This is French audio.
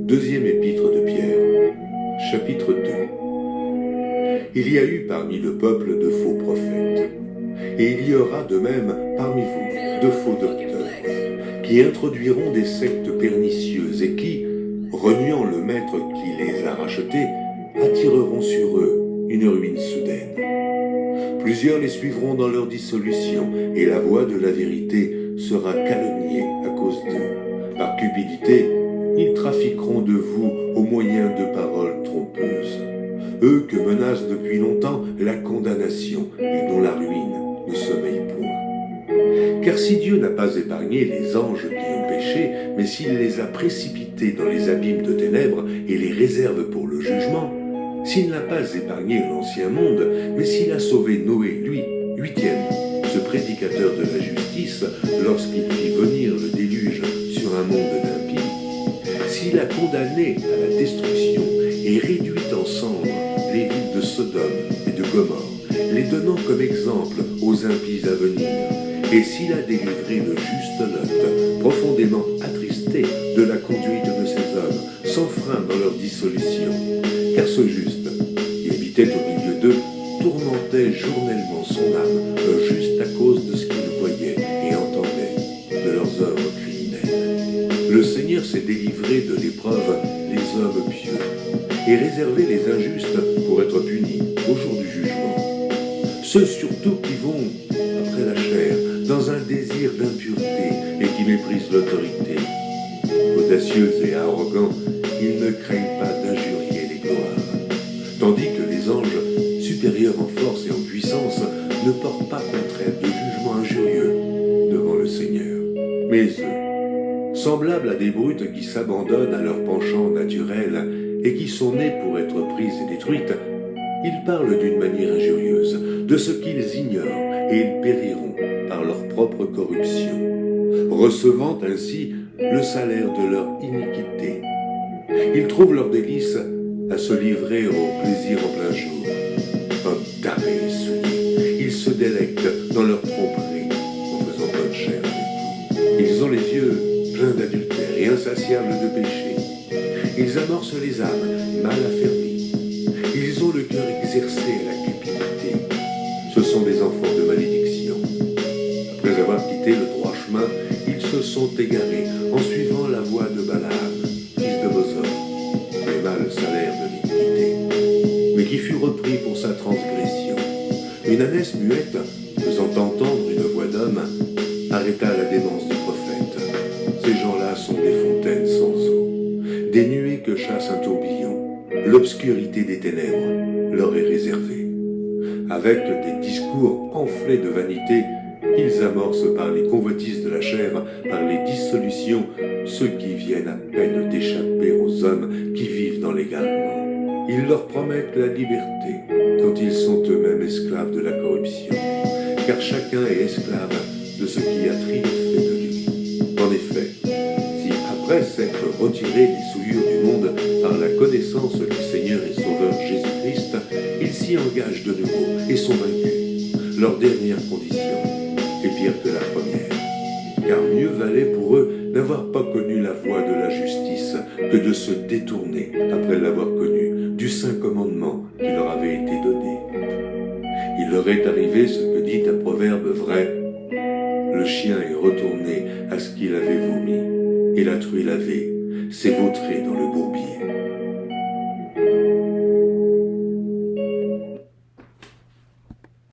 Deuxième épître de Pierre, chapitre 2. Il y a eu parmi le peuple de faux prophètes, et il y aura de même parmi vous de faux docteurs, qui introduiront des sectes pernicieuses et qui, reniant le maître qui les a rachetés, attireront sur eux une ruine soudaine. Plusieurs les suivront dans leur dissolution, et la voie de la vérité sera calomniée à cause d'eux. Par cupidité, ils trafiqueront de vous au moyen de paroles trompeuses. Eux que menace depuis longtemps la condamnation et dont la ruine ne sommeille point. Car si Dieu n'a pas épargné les anges qui ont péché, mais s'il les a précipités dans les abîmes de ténèbres et les réserve pour le jugement, s'il n'a pas épargné l'ancien monde, mais s'il a sauvé Noé, lui, huitième, ce prédicateur de la justice, lorsqu'il fit venir le déluge sur un monde d'impies, s'il a condamné à la destruction et réduit en cendres les villes de Sodome et de Gomorrhe, les donnant comme exemple aux impies à venir, et s'il a délivré le juste Lot, profondément attristé de la conduite de ces hommes, sans frein dans leur dissolution, car ce juste, qui habitait au milieu d'eux, tourmentait journellement son âme, juste à cause de ce qu'il voyait et entendait de leurs œuvres criminelles. Le Seigneur s'est délivré de l'épreuve les hommes pieux, et réservé les injustes pour être punis au jour du jugement. Ceux surtout qui vont, après la chair, dans un désir d'impureté et qui méprisent l'autorité. Audacieux et arrogants, ils ne craignent pas d'injurier les gloires. Tandis que les anges, supérieurs en force et en puissance, ne portent pas contre elles de jugement injurieux devant le Seigneur. Mais eux, semblables à des brutes qui s'abandonnent à leur penchant naturel et qui sont nées pour être prises et détruites, ils parlent d'une manière injurieuse de ce qu'ils ignorent et ils périront par leur propre corruption, recevant ainsi le salaire de leur iniquité. Ils trouvent leur délice à se livrer au plaisir en plein jour. Hommes tarés et souillés, ils se délectent dans leur tromperie en faisant bonne chère avec vous. Ils ont les yeux pleins d'adultère et insatiables de péché. Ils amorcent les âmes mal affermies. Ils ont le cœur exercé à la cupidité. Ce sont des enfants de malédiction. Après avoir quitté le droit chemin, ils se sont égarés en suivant la voie de Balaam, fils de Bosor, qui aima le salaire de l'iniquité, mais qui fut repris pour sa transgression. Une ânesse muette, faisant entendre une voix d'homme, arrêta la démence du prophète. Ces gens-là sont des fontaines sans eau, des nuées que chasse un tourbillon. L'obscurité des ténèbres leur est réservée. Avec des discours enflés de vanité, ils amorcent par les convoitises de la chair, par les dissolutions, ceux qui viennent à peine d'échapper aux hommes qui vivent dans l'égarement. Ils leur promettent la liberté quand ils sont eux-mêmes esclaves de la corruption, car chacun est esclave de ce qui a triomphé de lui. En effet, si après s'être retirés des souillures du monde par la connaissance du Seigneur et Sauveur Jésus-Christ, ils s'y engagent de nouveau et sont vaincus, leur dernière condition est pire que la première, car mieux valait pour eux n'avoir pas connu la voie de la justice que de se détourner, après l'avoir connu, du saint commandement qui leur avait été donné. Il leur est arrivé ce que dit un proverbe vrai: le chien est retourné à ce qu'il avait vomi, et la truie lavée s'est vautrée dans le bourbier.